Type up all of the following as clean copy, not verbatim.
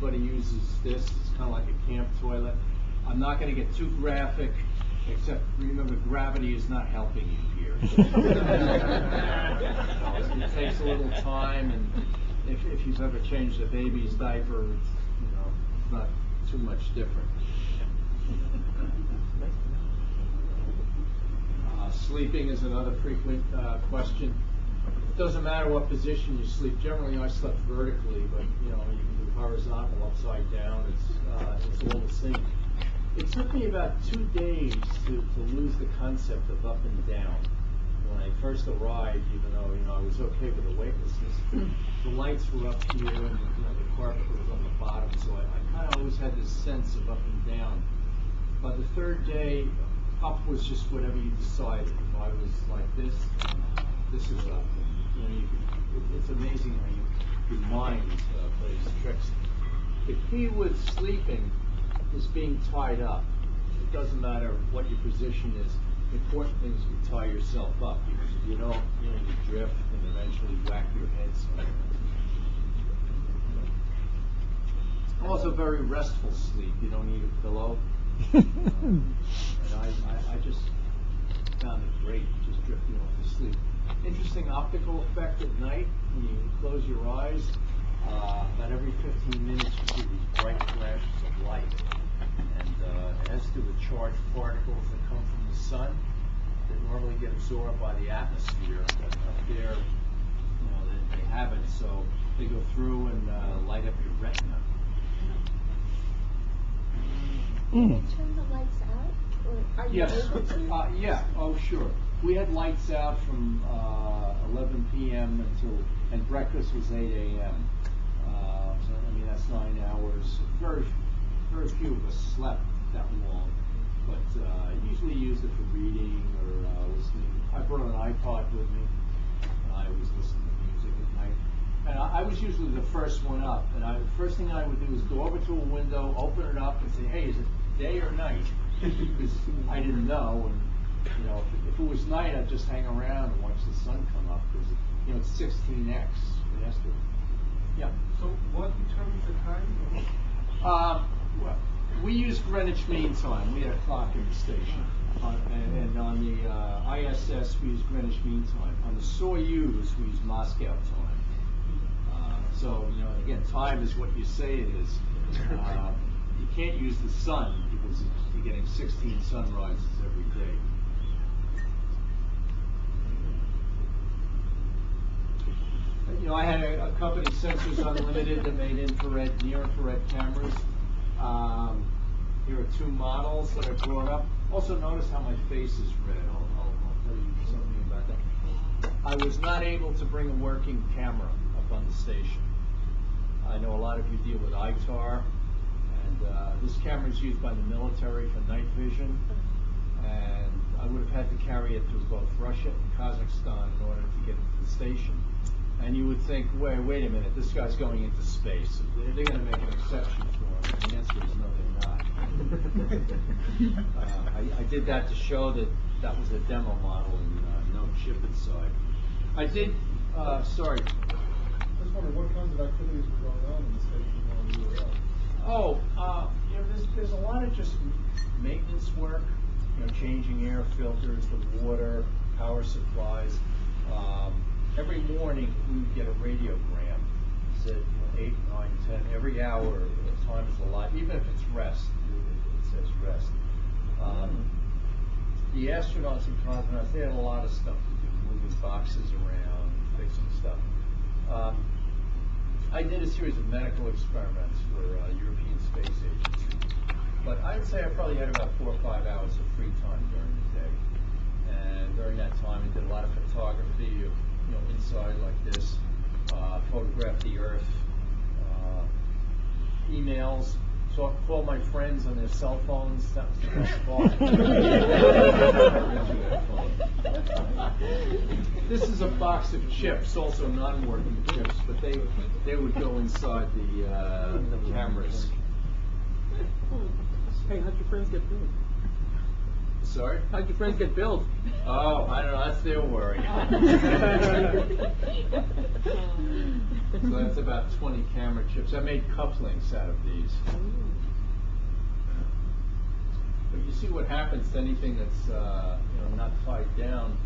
everybody uses this. It's kind of like a camp toilet. I'm not going to get too graphic, except remember gravity is not helping you here. It takes a little time, and if you've ever changed a baby's diaper, it's not too much different. Sleeping is another frequent question. It doesn't matter what position you sleep. Generally, I slept vertically, but you can do horizontal, upside down. It's all the same. It took me about 2 days to lose the concept of up and down. When I first arrived, even though I was okay with the weightlessness, the lights were up here and the carpet was on the bottom, so I kind of always had this sense of up and down. By the third day, up was just whatever you decided. If I was like this, this is up. It's amazing how your mind plays tricks. The key with sleeping is being tied up. It doesn't matter what your position is. The important thing is you tie yourself up, because if you don't, you drift and eventually whack your head somewhere. Also, very restful sleep. You don't need a pillow. And I just found it great, just drifting off to sleep. Interesting optical effect at night when you close your eyes. About every 15 minutes you see these bright flashes of light, and it has to do with charged particles that come from the sun that normally get absorbed by the atmosphere. But up there, they have it, so they go through and light up your retina. Can you turn the lights out? Or are you able to? Yeah, oh sure. We had lights out from 11 p.m. and breakfast was 8 a.m. So, that's 9 hours. Very few of us slept that long, but usually used it for reading or listening. I brought an iPod with me. I always listen to music at night. And I was usually the first one up, and the first thing I would do is go over to a window, open it up, and say, hey, is it day or night? Because I didn't know, and if it was night, I'd just hang around and watch the sun come up, because it's 16x faster. Yeah. So what determines the time? Well, we use Greenwich Mean Time. We had a clock in the station, and on the ISS we use Greenwich Mean Time. On the Soyuz we use Moscow time. So, again, time is what you say it is. You can't use the sun because you're getting 16 sunrises every day. I had a company, Sensors Unlimited, that made infrared, near-infrared cameras. Here are 2 models that I brought up. Also, notice how my face is red. I'll tell you something about that. I was not able to bring a working camera up on the station. I know a lot of you deal with ITAR, and this camera is used by the military for night vision, and I would have had to carry it through both Russia and Kazakhstan in order to get into the station. And you would think, wait a minute, this guy's going into space. They're going to make an exception for him. And the answer is no, they're not. I did that to show that was a demo model and no chip inside. I did, sorry. I was wondering what kinds of activities were going on in the station while you were out? There's a lot of just maintenance work, changing air filters, the water, power supplies. Every morning we would get a radiogram. It said 8, 9, 10. Every hour, time is a lot. Even if it's rest, it says rest. The astronauts and cosmonauts, they had a lot of stuff to do, moving boxes around, fixing stuff. I did a series of medical experiments for European Space Agency. But I would say I probably had about 4 or 5 hours of free time during the day. And during that time, I did a lot of photography of inside like this, photograph the Earth, emails, call my friends on their cell phones. That was the best part. This is a box of chips, also non-working chips, but they would go inside the cameras. Hey, how'd your friends get paid? Sorry? How'd your friends get billed? Oh, I don't know, that's their worry. So that's about 20 camera chips. I made cufflinks out of these. But you see what happens to anything that's not tied down.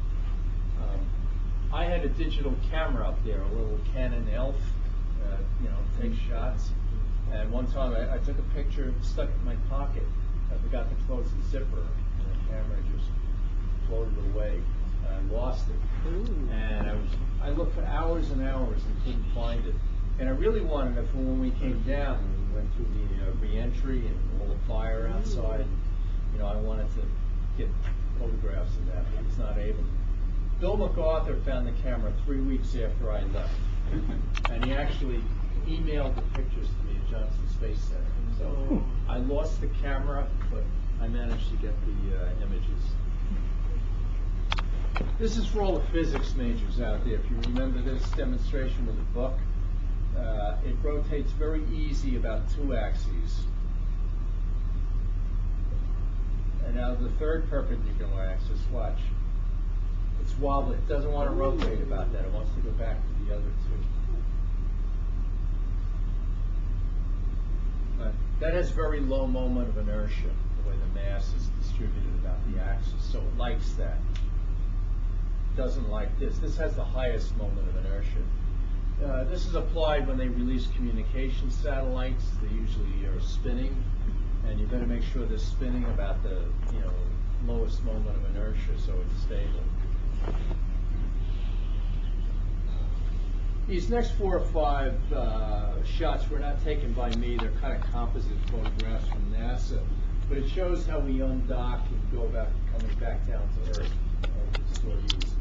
I had a digital camera up there, a little Canon ELF, take shots. And one time I took a picture, stuck it in my pocket. I forgot to close the zipper, and the camera just floated away. I lost it. Ooh. And I looked for hours and hours and couldn't find it. And I really wanted it for when we came down, when we went through the re-entry and all the fire outside. I wanted to get photographs of that, but I was not able. Bill McArthur found the camera 3 weeks after I left. And he actually emailed the pictures to me at Johnson Space Center. So I lost the camera, but I managed to get the images. This is for all the physics majors out there. If you remember this demonstration with the book, it rotates very easy about 2 axes. And now the third perpendicular axis, watch. It's wobbly. It doesn't want to rotate about that. It wants to go back to the other 2. That has very low moment of inertia, the way the mass is distributed about the axis, so it likes that. It doesn't like this. This has the highest moment of inertia. This is applied when they release communication satellites. They usually are spinning, and you better make sure they're spinning about the lowest moment of inertia so it's stable. These next 4 or 5 shots were not taken by me. They're kind of composite photographs from NASA. But it shows how we undock and go back, coming back down to Earth with the Soyuz.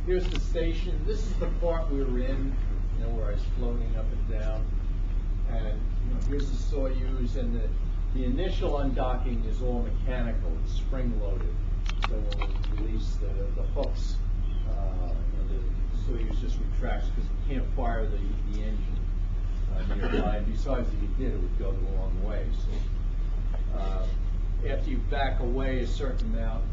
Here's the station. This is the part we were in, where I was floating up and down. And here's the Soyuz, and the initial undocking is all mechanical. It's spring-loaded. So when we release the hooks, the Soyuz just retracts because we can't fire the engine nearby. And besides, if you did, it would go the long way. So after you back away a certain amount,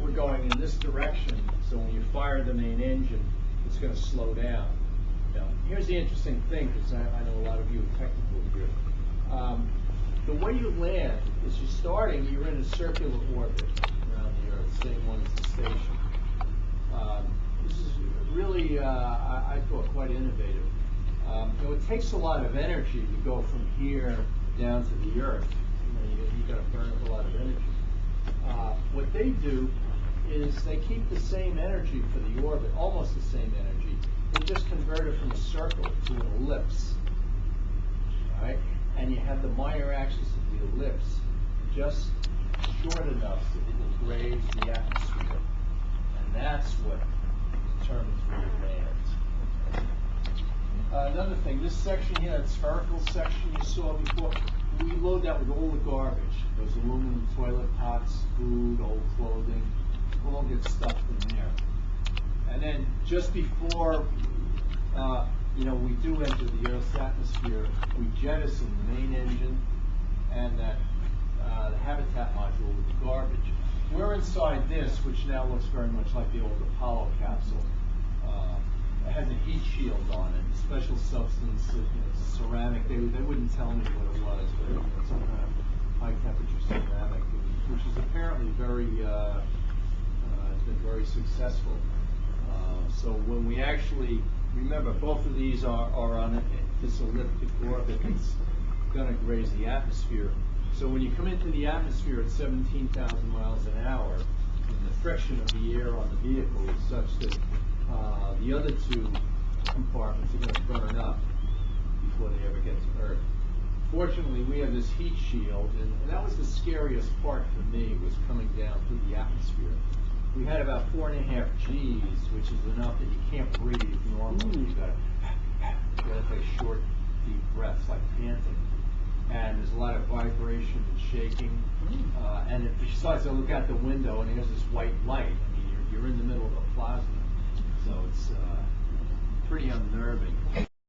we're going in this direction. So when you fire the main engine, it's going to slow down. Now, here's the interesting thing, because I know a lot of you are technical here. The way you land is you're in a circular orbit around the Earth, same one as the station. This is really, I thought, quite innovative. It takes a lot of energy to go from here down to the Earth. You've got to burn up a lot of energy. What they do is they keep the same energy for the orbit, almost the same energy. They just convert it from a circle to an ellipse. All right? And you have the minor axis of the ellipse just short enough so that it will graze the atmosphere. And that's what determines where you land. Another thing, this section here, that spherical section you saw before, we load that with all the garbage. Those aluminum toilet pots, food, old clothing, all get stuffed in there. And then just before we do enter the Earth's atmosphere, we jettison the main engine and that the habitat module with the garbage. We're inside this, which now looks very much like the old Apollo capsule. It has a heat shield on it, a special substance, it's ceramic. They wouldn't tell me what it was, but it's some kind of high temperature ceramic, which is apparently has been very successful. So when we actually, remember, both of these are on this elliptic orbit that's going to graze the atmosphere. So when you come into the atmosphere at 17,000 miles an hour, and the friction of the air on the vehicle is such that the other 2 compartments are going to burn up before they ever get to Earth. Fortunately, we have this heat shield, and that was the scariest part for me, was coming down through the atmosphere. We had about 4.5 Gs, which is enough that you can't breathe normally. You got to take short, deep breaths, like panting. And there's a lot of vibration and shaking. And besides, I look out the window and there's this white light. I mean, you're in the middle of a plasma, so it's pretty unnerving.